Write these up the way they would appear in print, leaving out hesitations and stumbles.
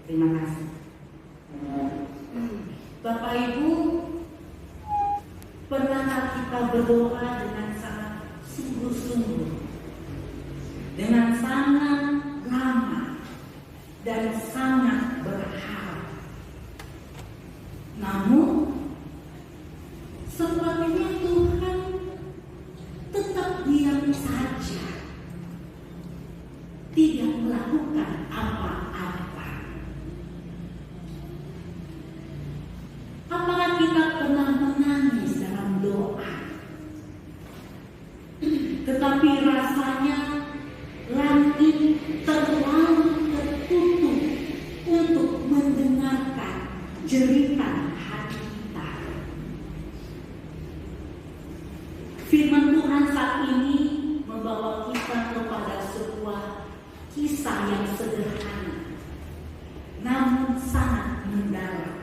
Terima kasih. Bapak Ibu, pernahkah kita berdoa dengan sangat sungguh-sungguh, dengan sangat lama dan sangat berharap? Namun sepertinya Tuhan tetap diam saja, tidak melakukan apa-apa. Apakah kita pernah menangis dalam doa, tetapi rasanya langit terlalu tertutup untuk mendengarkan jeritan hati kita? Firman Tuhan saat ini membawa kita kepada sebuah kisah yang sederhana, namun sangat mendalam.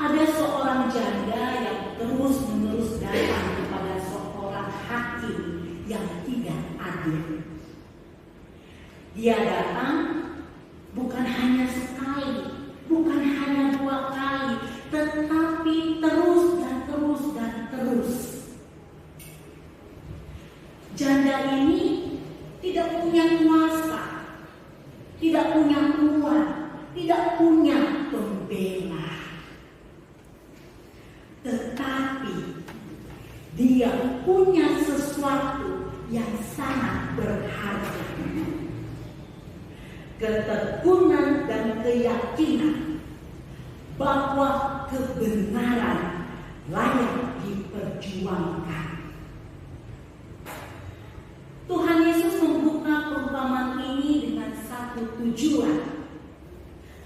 Ada seorang janda yang terus-menerus datang kepada seorang hakim yang tidak adil. Dia datang bukan hanya sekali, bukan hanya 2 kali, tetapi terus dan terus dan terus. Janda ini tidak punya kuasa, tidak punya uang, tidak punya pembela. Tetapi dia punya sesuatu yang sangat berharga. Ketekunan dan keyakinan bahwa kebenaran layak diperjuangkan. Tuhan Yesus membuka perumpamaan ini dengan satu tujuan,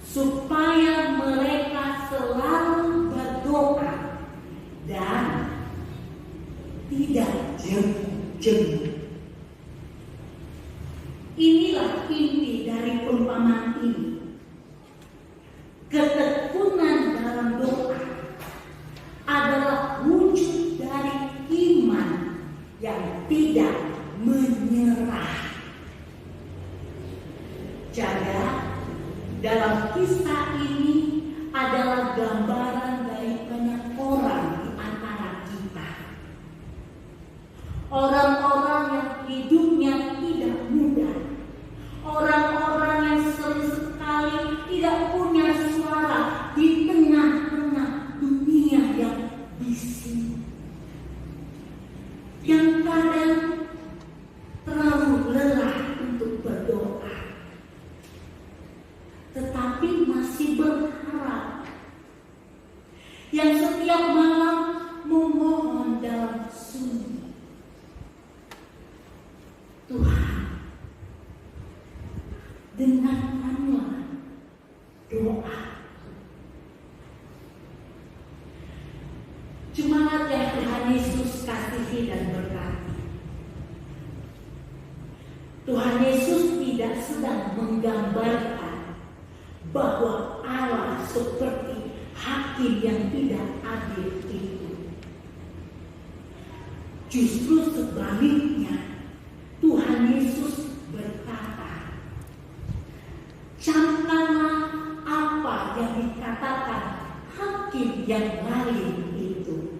supaya mereka selalu berdoa dan tidak jemu-jemu. Inilah inti dari perumpamaan ini. Ketekunan dalam doa adalah wujud dari iman yang tidak menyerah. Janda dalam kisah ini adalah gambaran dari banyak orang di antara kita. Orang-orang yang hidupnya tidak mudah, orang-orang yang sering sekali tidak punya suara di tengah-tengah dunia yang bising, yang kadang terlalu lelah untuk berdoa, tetapi masih berharap, yang setiap malam memohon dalam sunyi, Tuhan, dengarkanlah doa. Jemaat yang Tuhan Yesus kasihi dan berkati, Tuhan Yesus tidak sedang menggambarkan bahwa Allah seperti hakim yang tidak adil itu. Justru sebaliknya, Tuhan Yesus berkata, camkanlah apa yang dikatakan hakim yang lain itu.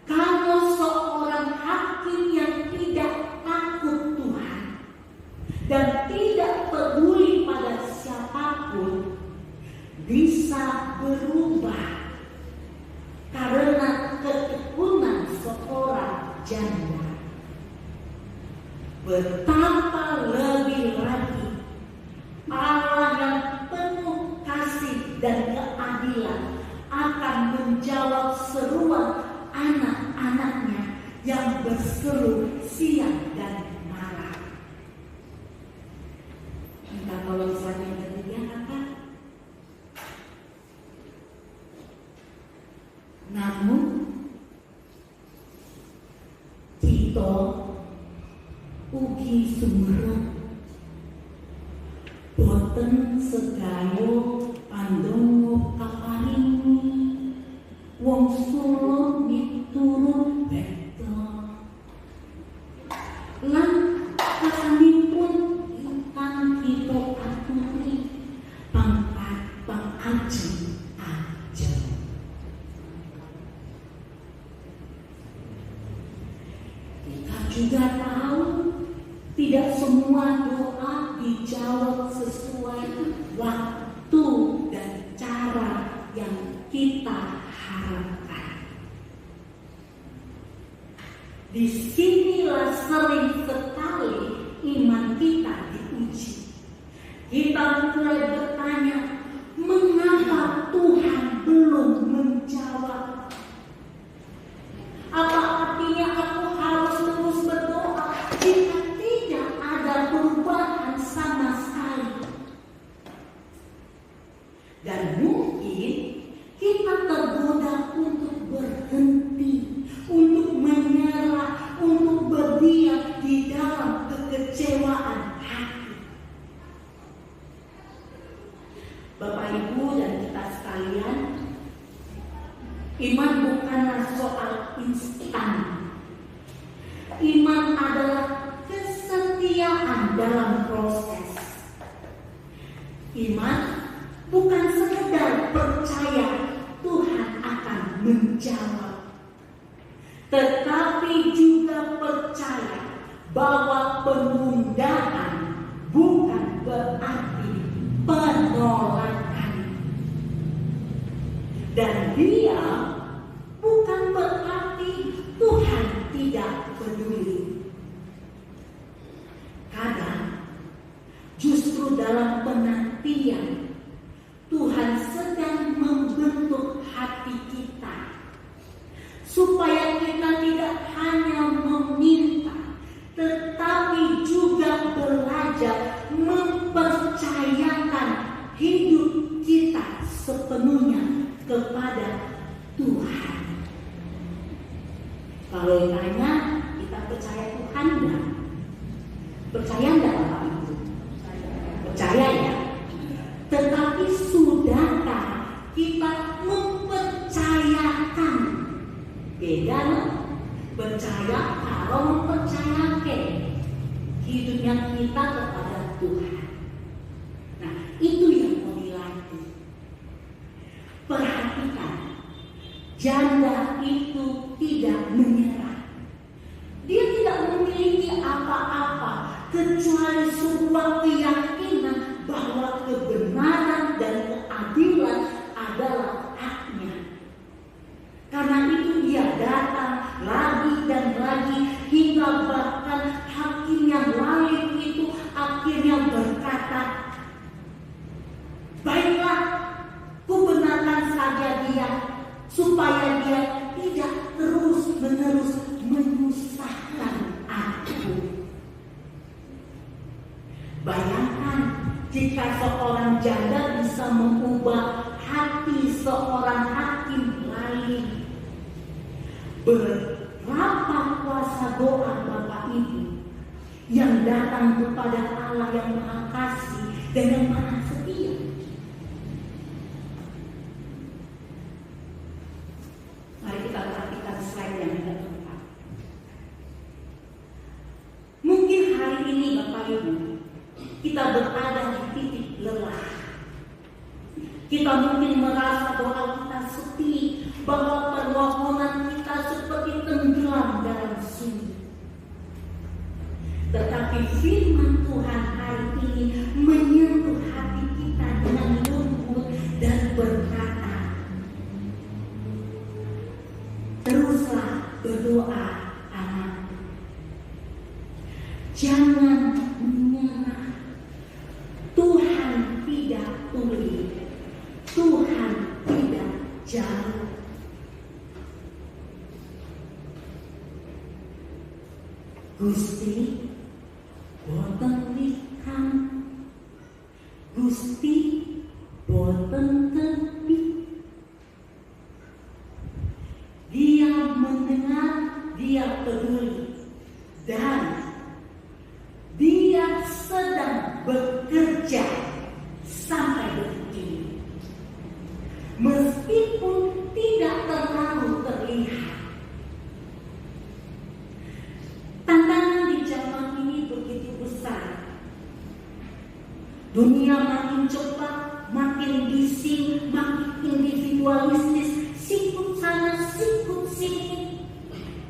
Kalau seorang hakim yang tidak takut Tuhan dan tidak peduli pada siapapun bisa berubah karena ketekunan seorang janda, betapa lebih lagi Allah yang penuh kasih dan keadilan akan menjawab seruan anak-anaknya yang berseru siang dan malam. Minta tolong suara yang ketiga, kakak. Namun kita ugi sumerep boten sedayo pandonga kaparingi wong Solo miturut beda lan kasanipun semua doa dijawab sesuai waktu dan cara yang kita harapkan. Disinilah sering sekali iman kita diuji. Kita mulai bertanya, mengapa Tuhan belum menjawab? Apa artinya aku harus terus berdoa jika tidak ada perubahan sama sekali? Dan mungkin kita tergoda untuk berhenti, untuk menyerah, untuk berdiam di dalam kekecewaan hati. Bapak Ibu dan kita sekalian, iman bukanlah soal instan. Iman adalah kesetiaan dalam proses. Iman bukan sekedar percaya Tuhan akan menjawab, tetapi juga percaya bahwa penundaan bukan berarti penolakan. Dan dia bukan berarti Tuhan tidak peduli. Kadang justru dalam penantian Tuhan sedang membentuk hati kita supaya kita tidak hanya meminta, tetapi juga belajar mempercayakan hidup kita sepenuhnya kepada Tuhan. Kalau ditanya, kita percaya Tuhan enggak? Percaya enggak Bapak Ibu? Percaya ya? Tetapi sudahkah kita mempercayakan? Beda loh. Percaya kalau mempercayakan hidupnya kita kepada Tuhan. Nah, itu yang mau dilatih. Perhatikan, janda itu tidak menyerah. Dia tidak memiliki apa-apa kecuali sebuah keyakinan bahwa kebenaran dan keadilan adalah haknya. Karena itu dia datang lagi dan lagi hingga bahkan hakim yang lain itu akhirnya berkata, baiklah, kubenarkan saja dia supaya dia tidak terus-menerus menyusahkan aku. Bayangkan jika seorang janda bisa mengubah hati seorang hakim lain. Berapa kuasa doa Bapak Ibu yang datang kepada Allah yang Maha Kasih dan yang Maha Setia. Mari kita perhatikan slide yang keempat. Mungkin hari ini Bapak Ibu kita berada di titik lelah. Kita mungkin merasa bahwa kita sepi, bahwa permohonan kita seperti tenggelam dalam sunyi. Tetapi firman Tuhan hari ini menyentuh hati kita dengan lembut dan berkata, teruslah berdoa anak. Jangan menyerah. Tuhan tidak tuli. Tuhan tidak jauh. Gusti boten likam, Gusti boten tepi. Dia mendengar, dia peduli, dan dia sedang bekerja sampai detik ini. Meskipun tidak terlalu terlihat. Tantangan di zaman ini begitu besar. Dunia makin cepat, makin bising, makin individualistis, sikut sana, sikut sini,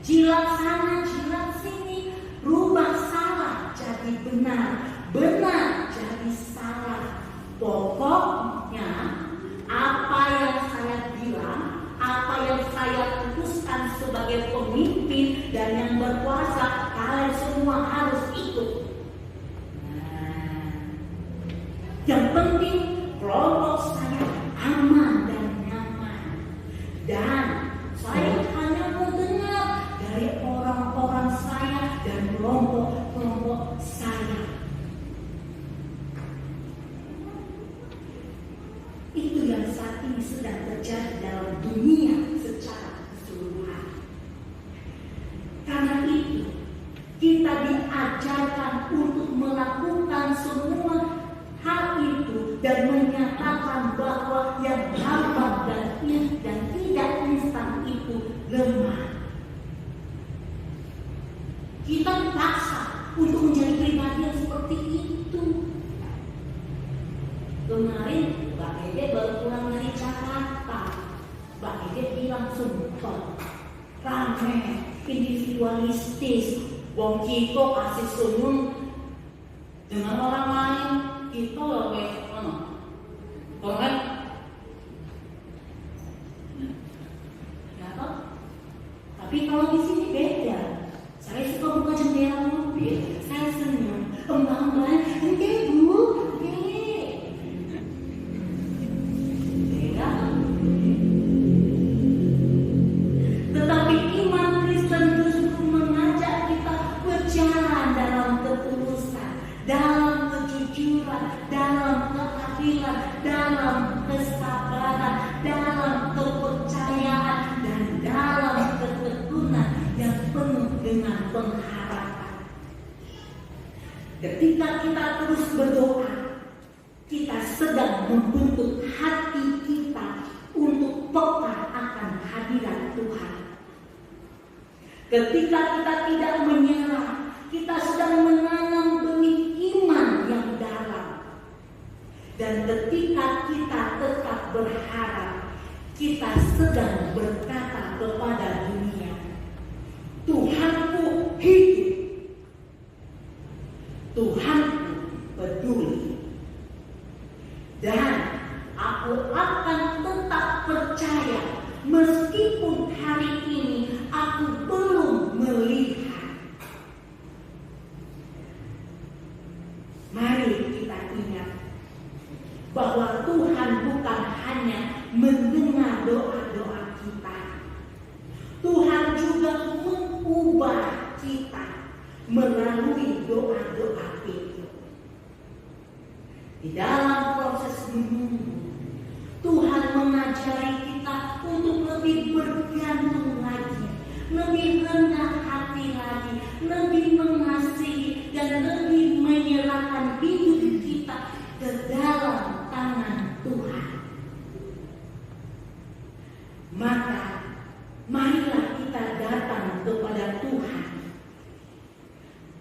jilat sana, jilat sini, rubah salah jadi benar. benar jadi salah. Pokoknya apa yang saya bilang, apa yang saya putuskan sebagai pemimpin dan yang berkuasa, kalian semua harus ikut. Yang penting kelompok saya aman dan nyaman. Dan saya hanya mendengar dari orang-orang saya dan kelompok-kelompok saya. Itu yang saat ini sedang terjadi dalam dunia secara keseluruhan. Karena itu, kita diajarkan untuk melakukan semua hal itu dan menyatakan bahwa yang gampang dan tidak instan itu lemah. Kita dipaksa untuk menjadi pribadi yang seperti itu. Kemarin Mbak Ede baru pulang dari Jakarta. Mbak Ede bilang sumpah, rame, individualistis. Wong Kiko kasih senyum dengan orang lain. Itu loh kayak korek ya toh? Tapi kalau di sini beda. Saya suka buka jendela mobil, saya senyum, kembang-kembang, enggak bu, beda. Tetapi iman Kristen justru mengajak kita berjalan dalam ketulusan, dalam kejujuran, dalam keadilan, dalam kesabaran, dalam kepercayaan, dan dalam ketekunan yang penuh dengan pengharapan. Ketika kita terus berdoa, kita sedang membentuk hati kita untuk peka akan hadirat Tuhan. Ketika kita tidak menyerah, kita sedang menanam benih iman yang dalam. Dan ketika kita tetap berharap, kita sedang berkata kepada dunia, Tuhanku hidup, Tuhanku peduli, dan aku akan tetap percaya meskipun hari ini aku belum melihat. Mari kita ingat bahwa Tuhan bukan hanya mendengar doa-doa kita. Tuhan juga mengubah kita melalui doa-doa itu. Di dalam proses menunggu, Tuhan mengajari kita untuk lebih bergantung lagi, lebih rendah hati lagi, lebih mengasihi dan lebih menyerahkan hidup kita ke dalam tangan Tuhan. Maka marilah kita datang kepada Tuhan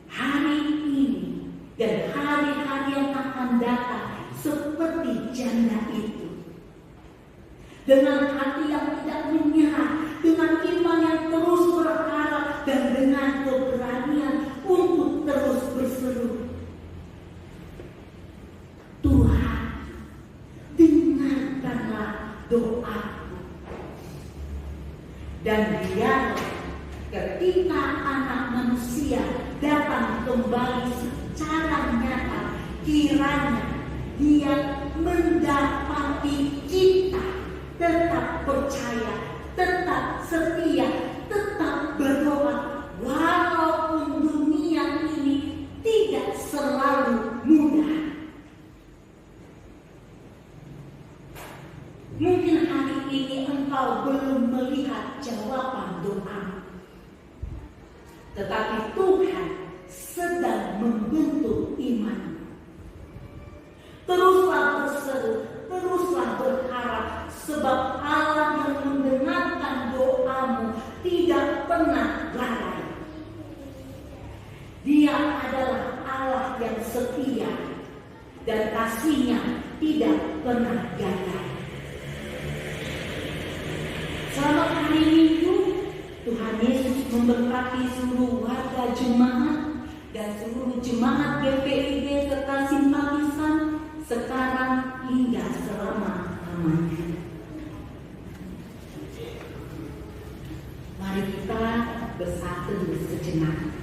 hari ini dan hari-hari yang akan datang seperti janda itu, dengan hati yang tidak menyerah, dengan iman yang terus berharap, dan dengan keberanian untuk terus berseru, Tuhan, dengarkanlah doaku. Dan biarlah ketika anak manusia datang kembali secara nyata, kiranya dia mendapati kita tetap percaya, tetap setia, tetap berdoa, walaupun dunia ini tidak selalu mudah. Mungkin hari ini engkau belum melihat jawaban doa, tetapi Tuhan sedang membentuk iman. Teruslah berseru, teruslah berharap, sebab Allah yang mendengarkan doamu tidak pernah lalai. Dia adalah Allah yang setia dan kasih-Nya tidak pernah gagal. Selamat hari Minggu. Tuhan Yesus memberkati seluruh warga jemaat dan seluruh jemaat GPIB serta simpatisan sekarang hingga selama-lamanya. Mari kita bersatu sejenak.